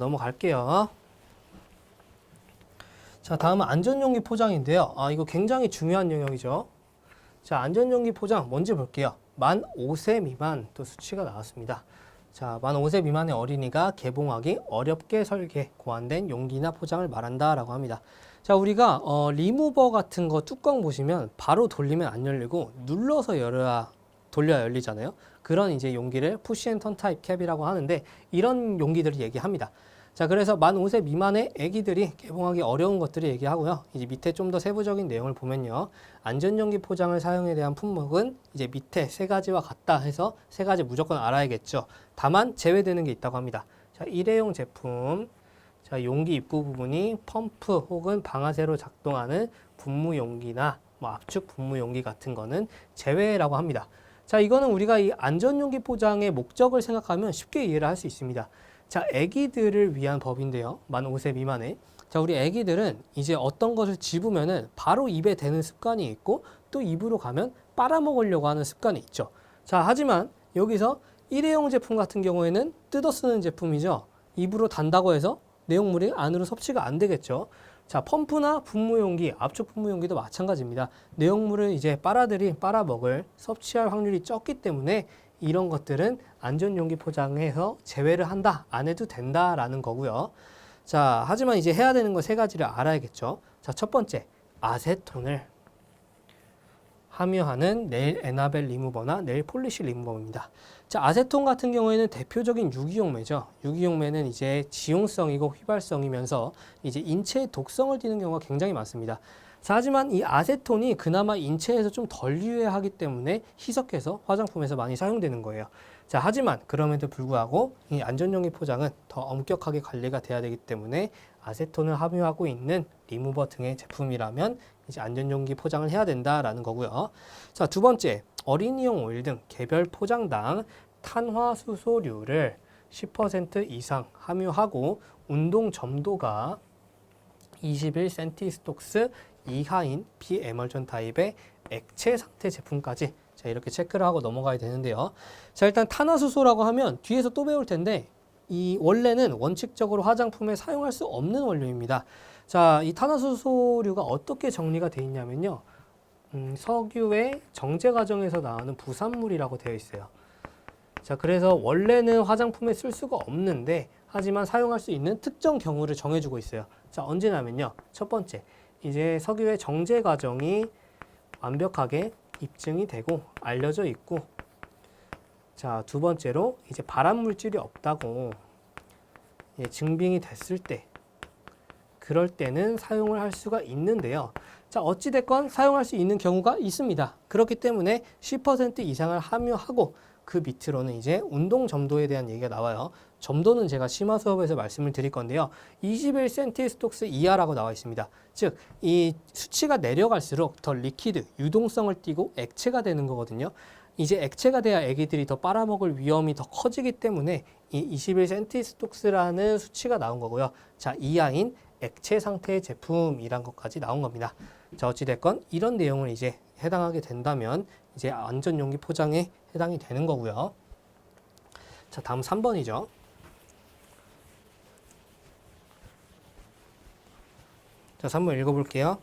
넘어갈게요. 자, 다음은 안전용기 포장인데요. 이거 굉장히 중요한 영역이죠. 자, 안전용기 포장 뭔지 볼게요. 만 5세 미만 또 수치가 나왔습니다. 자, 만 5세 미만의 어린이가 개봉하기 어렵게 설계, 고안된 용기나 포장을 말한다라고 합니다. 자, 우리가 리무버 같은 거 뚜껑 보시면 바로 돌리면 안 열리고 눌러서 돌려야 열리잖아요. 그런 이제 용기를 푸시 앤 턴 타입 캡이라고 하는데 이런 용기들을 얘기합니다. 자, 그래서 만 5세 미만의 아기들이 개봉하기 어려운 것들을 얘기하고요. 이제 밑에 좀 더 세부적인 내용을 보면요. 안전용기 포장을 사용에 대한 품목은 이제 밑에 세 가지와 같다 해서 세 가지 무조건 알아야겠죠. 다만 제외되는 게 있다고 합니다. 자, 일회용 제품. 자, 용기 입구 부분이 펌프 혹은 방아쇠로 작동하는 분무 용기나 압축 분무 용기 같은 거는 제외라고 합니다. 자, 이거는 우리가 이 안전용기 포장의 목적을 생각하면 쉽게 이해를 할 수 있습니다. 자, 아기들을 위한 법인데요. 만 5세 미만에. 자, 우리 아기들은 이제 어떤 것을 집으면은 바로 입에 대는 습관이 있고 또 입으로 가면 빨아먹으려고 하는 습관이 있죠. 자, 하지만 여기서 일회용 제품 같은 경우에는 뜯어 쓰는 제품이죠. 입으로 단다고 해서 내용물이 안으로 섭취가 안 되겠죠. 자, 펌프나 분무용기, 압축 분무용기도 마찬가지입니다. 내용물을 이제 빨아먹을, 섭취할 확률이 적기 때문에 이런 것들은 안전용기 포장해서 제외를 한다, 안 해도 된다라는 거고요. 자, 하지만 이제 해야 되는 거 세 가지를 알아야겠죠. 자, 첫 번째, 아세톤을 함유하는 네일 에나벨 리무버나 네일 폴리시 리무버입니다. 자, 아세톤 같은 경우에는 대표적인 유기용매죠. 유기용매는 이제 지용성이고 휘발성이면서 이제 인체에 독성을 띠는 경우가 굉장히 많습니다. 자, 하지만 이 아세톤이 그나마 인체에서 좀 덜 유해하기 때문에 희석해서 화장품에서 많이 사용되는 거예요. 자, 하지만 그럼에도 불구하고 이 안전용기 포장은 더 엄격하게 관리가 돼야 되기 때문에 아세톤을 함유하고 있는 리무버 등의 제품이라면 이제 안전용기 포장을 해야 된다라는 거고요. 자, 두 번째, 어린이용 오일 등 개별 포장당 탄화수소류를 10% 이상 함유하고 운동 점도가 21cm 스톡스 이하인 비에멀전 타입의 액체 상태 제품까지 자, 이렇게 체크를 하고 넘어가야 되는데요. 자, 일단 탄화수소라고 하면 뒤에서 또 배울 텐데 이 원래는 원칙적으로 화장품에 사용할 수 없는 원료입니다. 자, 이 탄화수소류가 어떻게 정리가 되어 있냐면요. 석유의 정제 과정에서 나오는 부산물이라고 되어 있어요. 자, 그래서 원래는 화장품에 쓸 수가 없는데 하지만 사용할 수 있는 특정 경우를 정해주고 있어요. 자, 언제냐면요. 첫 번째, 이제 석유의 정제 과정이 완벽하게 입증이 되고 알려져 있고, 자, 두 번째로 이제 발암 물질이 없다고 증빙이 됐을 때, 그럴 때는 사용을 할 수가 있는데요. 자, 어찌됐건 사용할 수 있는 경우가 있습니다. 그렇기 때문에 10% 이상을 함유하고 그 밑으로는 이제 운동 점도에 대한 얘기가 나와요. 점도는 제가 심화 수업에서 말씀을 드릴 건데요. 21cm 스톡스 이하라고 나와 있습니다. 즉, 이 수치가 내려갈수록 더 리퀴드, 유동성을 띠고 액체가 되는 거거든요. 이제 액체가 돼야 아기들이 더 빨아먹을 위험이 더 커지기 때문에 이 21cm 스톡스라는 수치가 나온 거고요. 자, 이하인 액체 상태의 제품이란 것까지 나온 겁니다. 자, 어찌됐건 이런 내용을 이제 해당하게 된다면 이제 안전용기 포장에 해당이 되는 거고요. 자, 다음 3번이죠. 자, 3번 읽어볼게요.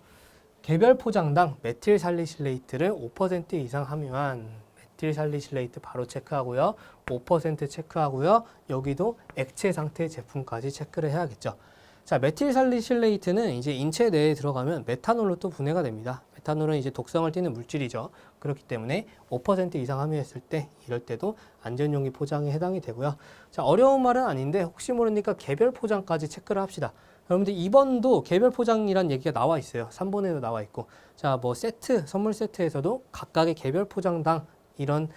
개별 포장당 메틸살리실레이트를 5% 이상 함유한 메틸살리실레이트 바로 체크하고요. 5% 체크하고요. 여기도 액체 상태 제품까지 체크를 해야겠죠. 자, 메틸살리실레이트는 이제 인체 내에 들어가면 메탄올로 또 분해가 됩니다. 메탄올은 이제 독성을 띠는 물질이죠. 그렇기 때문에 5% 이상 함유했을 때 이럴 때도 안전용기 포장에 해당이 되고요. 자, 어려운 말은 아닌데 혹시 모르니까 개별 포장까지 체크를 합시다. 여러분들 2번도 개별 포장이란 얘기가 나와 있어요. 3번에도 나와 있고. 자, 뭐 세트, 선물 세트에서도 각각의 개별 포장당 이런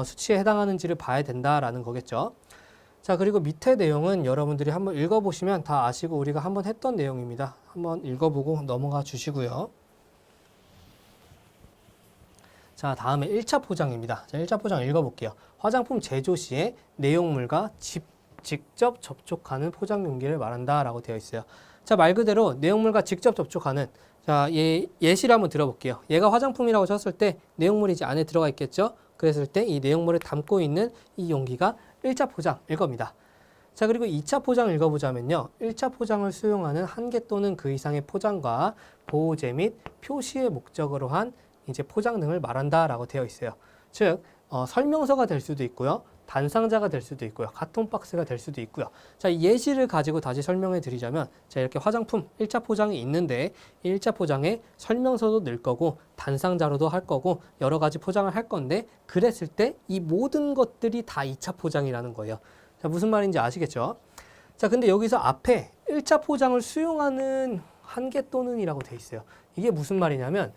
수치에 해당하는지를 봐야 된다라는 거겠죠. 자, 그리고 밑에 내용은 여러분들이 한번 읽어보시면 다 아시고 우리가 한번 했던 내용입니다. 한번 읽어보고 넘어가 주시고요. 자, 다음에 1차 포장입니다. 자, 1차 포장 읽어볼게요. 화장품 제조 시에 내용물과 직접 접촉하는 포장 용기를 말한다라고 되어 있어요. 자, 말 그대로 내용물과 직접 접촉하는, 자, 예시를 한번 들어볼게요. 얘가 화장품이라고 쳤을 때 내용물이 이제 안에 들어가 있겠죠? 그랬을 때 이 내용물을 담고 있는 이 용기가 1차 포장일 겁니다. 자, 그리고 2차 포장 읽어보자면요. 1차 포장을 수용하는 한 개 또는 그 이상의 포장과 보호제 및 표시의 목적으로 한 이제 포장 등을 말한다라고 되어 있어요. 즉, 설명서가 될 수도 있고요. 단상자가 될 수도 있고요. 카톤 박스가 될 수도 있고요. 자, 이 예시를 가지고 다시 설명해 드리자면, 자, 이렇게 화장품 1차 포장이 있는데, 1차 포장에 설명서도 넣을 거고, 단상자로도 할 거고, 여러 가지 포장을 할 건데, 그랬을 때 이 모든 것들이 다 2차 포장이라는 거예요. 자, 무슨 말인지 아시겠죠? 자, 근데 여기서 앞에 1차 포장을 수용하는 한 개 또는이라고 돼 있어요. 이게 무슨 말이냐면,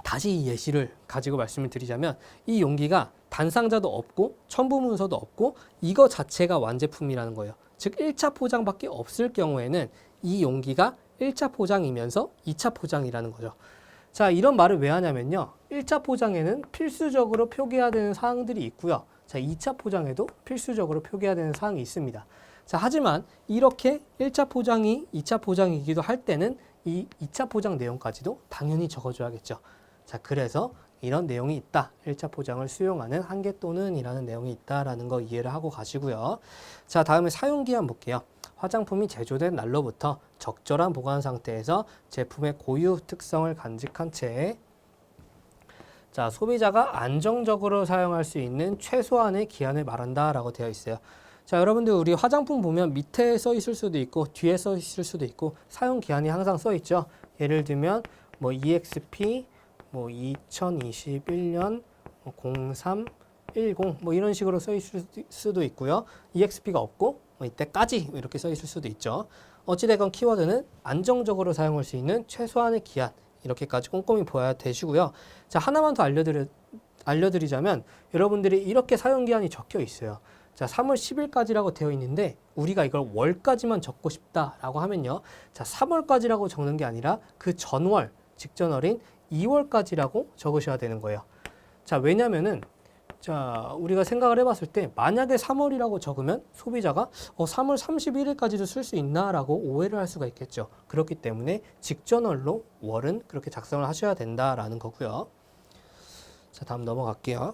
다시 이 예시를 가지고 말씀을 드리자면, 이 용기가 단상자도 없고 첨부 문서도 없고 이거 자체가 완제품이라는 거예요. 즉 1차 포장밖에 없을 경우에는 이 용기가 1차 포장이면서 2차 포장이라는 거죠. 자, 이런 말을 왜 하냐면요. 1차 포장에는 필수적으로 표기해야 되는 사항들이 있고요. 자, 2차 포장에도 필수적으로 표기해야 되는 사항이 있습니다. 자, 하지만 이렇게 1차 포장이 2차 포장이기도 할 때는 이 2차 포장 내용까지도 당연히 적어줘야겠죠. 자, 그래서 이런 내용이 있다. 1차 포장을 수용하는 한 개 또는 이라는 내용이 있다라는 거 이해를 하고 가시고요. 자, 다음에 사용기한 볼게요. 화장품이 제조된 날로부터 적절한 보관 상태에서 제품의 고유 특성을 간직한 채 자, 소비자가 안정적으로 사용할 수 있는 최소한의 기한을 말한다라고 되어 있어요. 자, 여러분들 우리 화장품 보면 밑에 써 있을 수도 있고 뒤에 써 있을 수도 있고 사용 기한이 항상 써 있죠. 예를 들면 뭐 EXP 2021년 0310 이런 식으로 써 있을 수도 있고요. EXP가 없고 이때까지 이렇게 써 있을 수도 있죠. 어찌됐건 키워드는 안정적으로 사용할 수 있는 최소한의 기한 이렇게까지 꼼꼼히 보아야 되시고요. 자, 하나만 더 알려드리자면 여러분들이 이렇게 사용 기한이 적혀 있어요. 자, 3월 10일까지라고 되어 있는데 우리가 이걸 월까지만 적고 싶다라고 하면요. 자, 3월까지라고 적는 게 아니라 그 전월 직전월인 2월까지라고 적으셔야 되는 거예요. 자, 왜냐면은 자, 우리가 생각을 해봤을 때 만약에 3월이라고 적으면 소비자가 3월 31일까지도 쓸 수 있나라고 오해를 할 수가 있겠죠. 그렇기 때문에 직전월로 월은 그렇게 작성을 하셔야 된다라는 거고요. 자, 다음 넘어갈게요.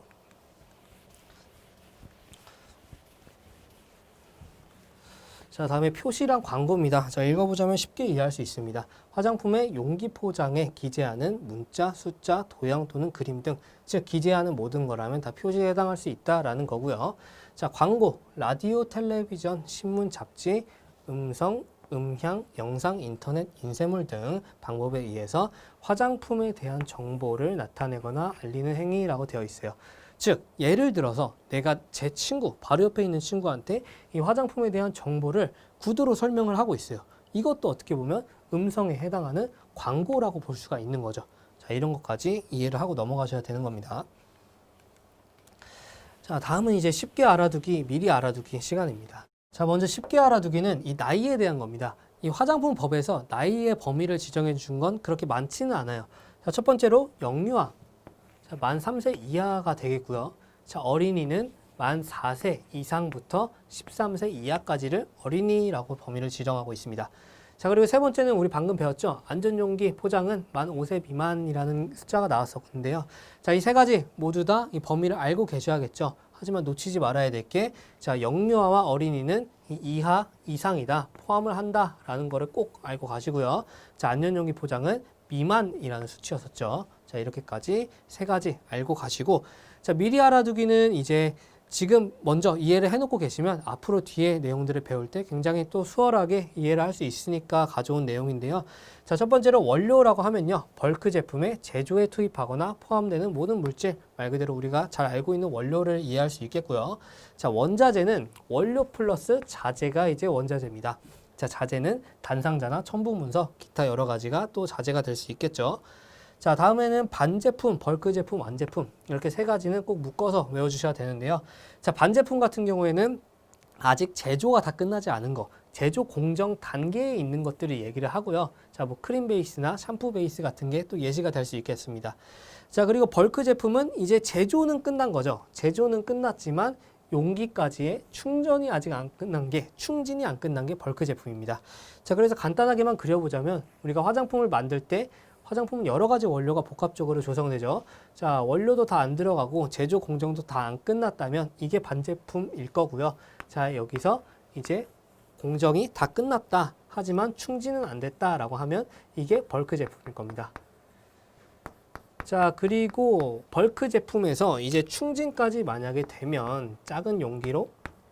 자, 다음에 표시랑 광고입니다. 자, 읽어보자면 쉽게 이해할 수 있습니다. 화장품의 용기 포장에 기재하는 문자, 숫자, 도형 또는 그림 등, 즉 기재하는 모든 거라면 다 표시에 해당할 수 있다라는 거고요. 자, 광고, 라디오, 텔레비전, 신문, 잡지, 음성, 음향, 영상, 인터넷, 인쇄물 등 방법에 의해서 화장품에 대한 정보를 나타내거나 알리는 행위라고 되어 있어요. 즉, 예를 들어서 내가 제 친구, 바로 옆에 있는 친구한테 이 화장품에 대한 정보를 구두로 설명을 하고 있어요. 이것도 어떻게 보면 음성에 해당하는 광고라고 볼 수가 있는 거죠. 자, 이런 것까지 이해를 하고 넘어가셔야 되는 겁니다. 자, 다음은 이제 쉽게 알아두기, 미리 알아두기 시간입니다. 자, 먼저 쉽게 알아두기는 이 나이에 대한 겁니다. 이 화장품 법에서 나이의 범위를 지정해 준 건 그렇게 많지는 않아요. 자, 첫 번째로 영유아. 자, 만 3세 이하가 되겠고요. 자, 어린이는 만 4세 이상부터 13세 이하까지를 어린이라고 범위를 지정하고 있습니다. 자, 그리고 세 번째는 우리 방금 배웠죠. 안전용기 포장은 만 5세 미만이라는 숫자가 나왔었는데요. 자, 이 세 가지 모두 다 이 범위를 알고 계셔야겠죠. 하지만 놓치지 말아야 될 게, 자, 영유아와 어린이는 이하 이상이다, 포함을 한다라는 거를 꼭 알고 가시고요. 자, 안전용기 포장은 미만이라는 수치였었죠. 자, 이렇게까지 세 가지 알고 가시고, 자, 미리 알아두기는 이제 지금 먼저 이해를 해놓고 계시면 앞으로 뒤에 내용들을 배울 때 굉장히 또 수월하게 이해를 할 수 있으니까 가져온 내용인데요. 자, 첫 번째로 원료라고 하면요. 벌크 제품의 제조에 투입하거나 포함되는 모든 물질, 말 그대로 우리가 잘 알고 있는 원료를 이해할 수 있겠고요. 자, 원자재는 원료 플러스 자재가 이제 원자재입니다. 자, 자재는 단상자나 첨부 문서, 기타 여러 가지가 또 자재가 될 수 있겠죠. 자, 다음에는 반제품, 벌크 제품, 완제품 이렇게 세 가지는 꼭 묶어서 외워주셔야 되는데요. 자, 반제품 같은 경우에는 아직 제조가 다 끝나지 않은 거, 제조 공정 단계에 있는 것들을 얘기를 하고요. 자, 뭐 크림 베이스나 샴푸 베이스 같은 게 또 예시가 될 수 있겠습니다. 자, 그리고 벌크 제품은 이제 제조는 끝난 거죠. 제조는 끝났지만 용기까지의 충전이 아직 안 끝난 게, 충진이 안 끝난 게 벌크 제품입니다. 자, 그래서 간단하게만 그려보자면 우리가 화장품을 만들 때 화장품은 여러 가지 원료가 복합적으로 조성되죠. 자, 원료도 다 안 들어가고 제조 공정도 다 안 끝났다면 이게 반제품일 거고요. 자, 여기서 이제 공정이 다 끝났다. 하지만 충진은 안 됐다라고 하면 이게 벌크 제품일 겁니다. 자, 그리고 벌크 제품에서 이제 충진까지 만약에 되면 작은 용기로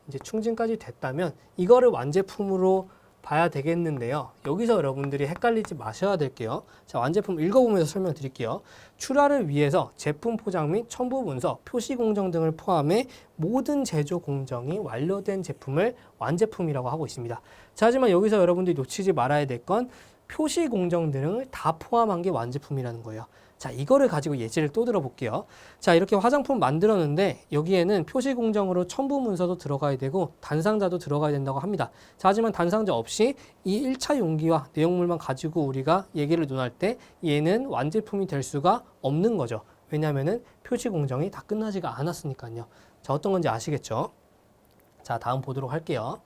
이제 충진까지 됐다면 이거를 완제품으로 봐야 되겠는데요. 여기서 여러분들이 헷갈리지 마셔야 될게요. 자, 완제품 읽어보면서 설명드릴게요. 출하를 위해서 제품 포장 및 첨부 문서, 표시 공정 등을 포함해 모든 제조 공정이 완료된 제품을 완제품이라고 하고 있습니다. 자, 하지만 여기서 여러분들이 놓치지 말아야 될 건 표시 공정 등을 다 포함한 게 완제품이라는 거예요. 자, 이거를 가지고 예시를 또 들어볼게요. 자, 이렇게 화장품 만들었는데 여기에는 표시 공정으로 첨부 문서도 들어가야 되고 단상자도 들어가야 된다고 합니다. 자, 하지만 단상자 없이 이 1차 용기와 내용물만 가지고 우리가 얘기를 논할 때 얘는 완제품이 될 수가 없는 거죠. 왜냐하면은 표시 공정이 다 끝나지가 않았으니까요. 자, 어떤 건지 아시겠죠? 자, 다음 보도록 할게요.